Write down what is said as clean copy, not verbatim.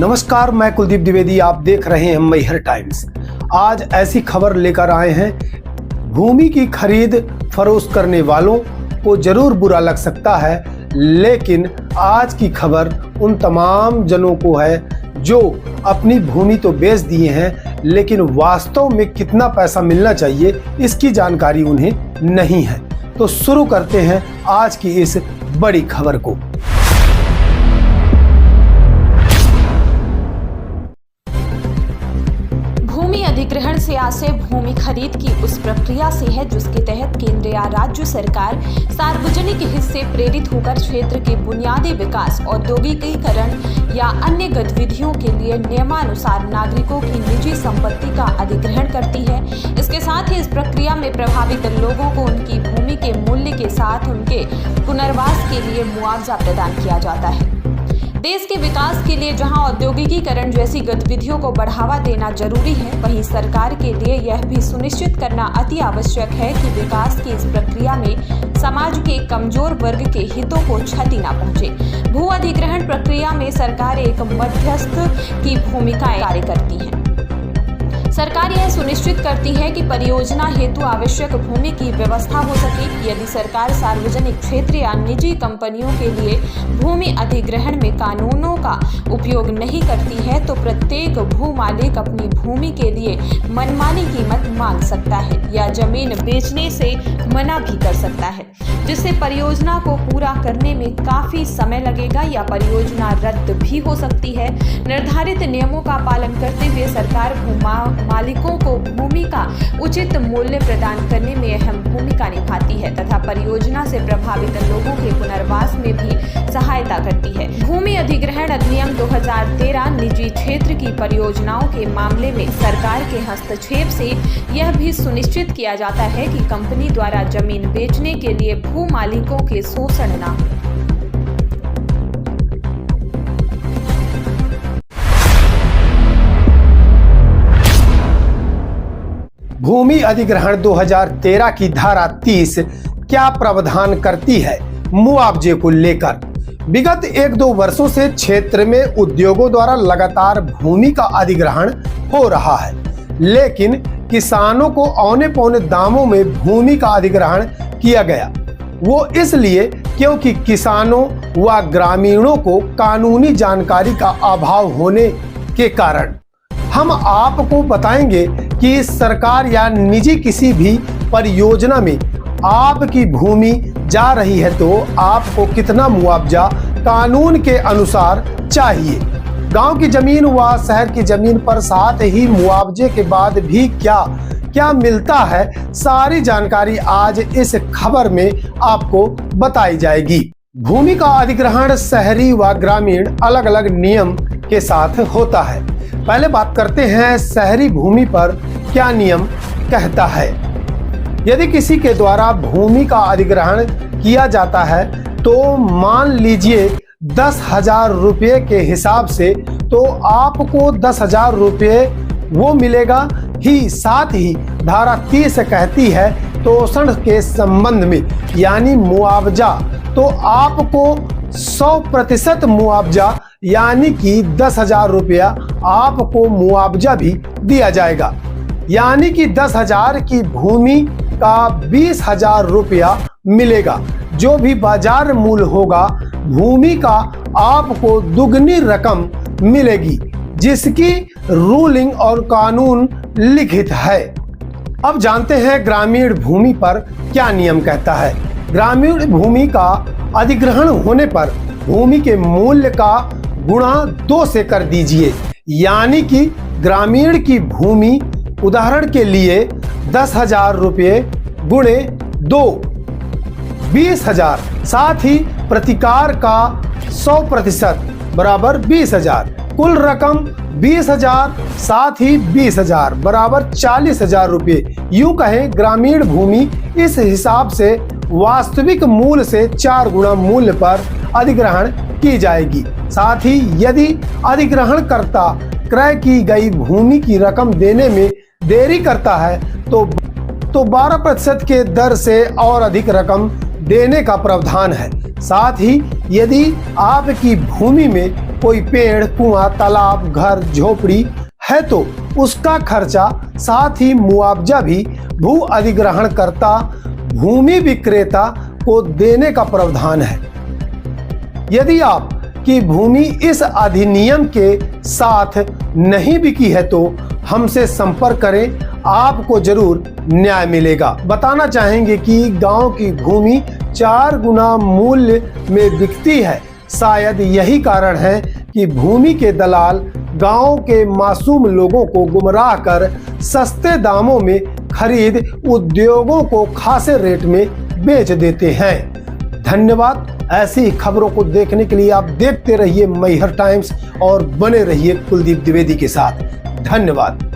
नमस्कार, मैं कुलदीप द्विवेदी। आप देख रहे हैं मैहर टाइम्स। आज ऐसी खबर लेकर आए हैं, भूमि की खरीद फरोख्त करने वालों को जरूर बुरा लग सकता है, लेकिन आज की खबर उन तमाम जनों को है जो अपनी भूमि तो बेच दिए हैं, लेकिन वास्तव में कितना पैसा मिलना चाहिए इसकी जानकारी उन्हें नहीं है। तो शुरू करते हैं आज की इस बड़ी खबर को। भूमि अधिग्रहण से आशय भूमि खरीद की उस प्रक्रिया से है जिसके तहत केंद्र या राज्य सरकार सार्वजनिक हिस्से प्रेरित होकर क्षेत्र के बुनियादी विकास, औद्योगिकीकरण या अन्य गतिविधियों के लिए नियमानुसार नागरिकों की निजी संपत्ति का अधिग्रहण करती है। इसके साथ ही इस प्रक्रिया में प्रभावित लोगों को उनकी भूमि के मूल्य के साथ उनके पुनर्वास के लिए मुआवजा प्रदान किया जाता है। देश के विकास के लिए जहां औद्योगिकीकरण जैसी गतिविधियों को बढ़ावा देना जरूरी है, वहीं सरकार के लिए यह भी सुनिश्चित करना अति आवश्यक है कि विकास की इस प्रक्रिया में समाज के कमजोर वर्ग के हितों को क्षति न पहुंचे। भू अधिग्रहण प्रक्रिया में सरकार एक मध्यस्थ की भूमिका कार्य करती है। सरकार यह सुनिश्चित करती है कि परियोजना हेतु आवश्यक भूमि की व्यवस्था हो सके। यदि सरकार सार्वजनिक क्षेत्र या निजी कंपनियों के लिए भूमि अधिग्रहण में कानूनों का उपयोग नहीं करती है, तो प्रत्येक भू मालिक अपनी भूमि के लिए मनमानी कीमत मांग सकता है या जमीन बेचने से मना भी कर सकता है, जिससे परियोजना को पूरा करने में काफी समय लगेगा या परियोजना रद्द भी हो सकती है। निर्धारित नियमों का पालन करते हुए सरकार मालिकों को भूमि का उचित मूल्य प्रदान करने में अहम भूमिका निभाती है तथा परियोजना से प्रभावित लोगों के पुनर्वास में भी सहायता करती है। भूमि अधिग्रहण अधिनियम 2013 निजी क्षेत्र की परियोजनाओं के मामले में सरकार के हस्तक्षेप से यह भी सुनिश्चित किया जाता है कि कंपनी द्वारा जमीन बेचने के लिए भू मालिकों के शोषण न हो। भूमि अधिग्रहण 2013 की धारा 30 क्या प्रावधान करती है मुआवजे को लेकर? विगत 1-2 वर्षों से क्षेत्र में उद्योगों द्वारा लगातार भूमि का अधिग्रहण हो रहा है, लेकिन किसानों को औने पौने दामों में भूमि का अधिग्रहण किया गया। वो इसलिए क्योंकि किसानों व ग्रामीणों को कानूनी जानकारी का अभाव होने के कारण। हम आपको बताएंगे कि सरकार या निजी किसी भी परियोजना में आपकी भूमि जा रही है तो आपको कितना मुआवजा कानून के अनुसार चाहिए। गांव की जमीन व शहर की जमीन पर साथ ही मुआवजे के बाद भी क्या क्या मिलता है, सारी जानकारी आज इस खबर में आपको बताई जाएगी। भूमि का अधिग्रहण शहरी व ग्रामीण अलग अलग नियम के साथ होता है। पहले बात करते हैं शहरी भूमि पर क्या नियम कहता है। यदि किसी के द्वारा भूमि का अधिग्रहण किया जाता है तो मान लीजिए 10,000 रुपये के हिसाब से, तो आपको 10,000 रुपये वो मिलेगा ही। साथ ही धारा 30 कहती है तोषण के संबंध में, यानी मुआवजा, तो आपको 100% मुआवजा यानी कि 10,000 रुपया आपको मुआवजा भी दिया जाएगा। यानी कि 10,000 की भूमि का 20,000 रुपया मिलेगा। जो भी बाजार मूल्य होगा भूमि का आपको दुगनी रकम मिलेगी, जिसकी रूलिंग और कानून लिखित है। अब जानते हैं ग्रामीण भूमि पर क्या नियम कहता है। ग्रामीण भूमि का अधिग्रहण होने पर भूमि के मूल्य का गुणा 2 से कर दीजिए, यानी कि ग्रामीण की भूमि उदाहरण के लिए 10,000 रुपये गुणे 2 20,000, साथ ही प्रतिकार का 100% बराबर 20,000, कुल रकम 20,000 साथ ही 20,000 बराबर 40,000 रुपये। यूं कहें ग्रामीण भूमि इस हिसाब से वास्तविक मूल्य से 4 गुना मूल्य पर अधिग्रहण की जाएगी। साथ ही यदि अधिग्रहणकर्ता क्रय की गई भूमि की रकम देने में देरी करता है तो 12% के दर से और अधिक रकम देने का प्रावधान है। साथ ही यदि आपकी भूमि में कोई पेड़, कुआं, तालाब, घर, झोपड़ी है तो उसका खर्चा, साथ ही मुआवजा भी भू अधिग्रहणकर्ता भूमि विक्रेता को देने का प्रावधान है। यदि आपकी भूमि इस अधिनियम के साथ नहीं बिकी है तो हमसे संपर्क करें, आपको जरूर न्याय मिलेगा। बताना चाहेंगे कि गांव की भूमि 4 गुना मूल्य में बिकती है। शायद यही कारण है कि भूमि के दलाल गांव के मासूम लोगों को गुमराह कर सस्ते दामों में खरीद उद्योगों को खासे रेट में बेच देते हैं। धन्यवाद। ऐसी ही खबरों को देखने के लिए आप देखते रहिए मैहर टाइम्स और बने रहिए कुलदीप द्विवेदी के साथ। धन्यवाद।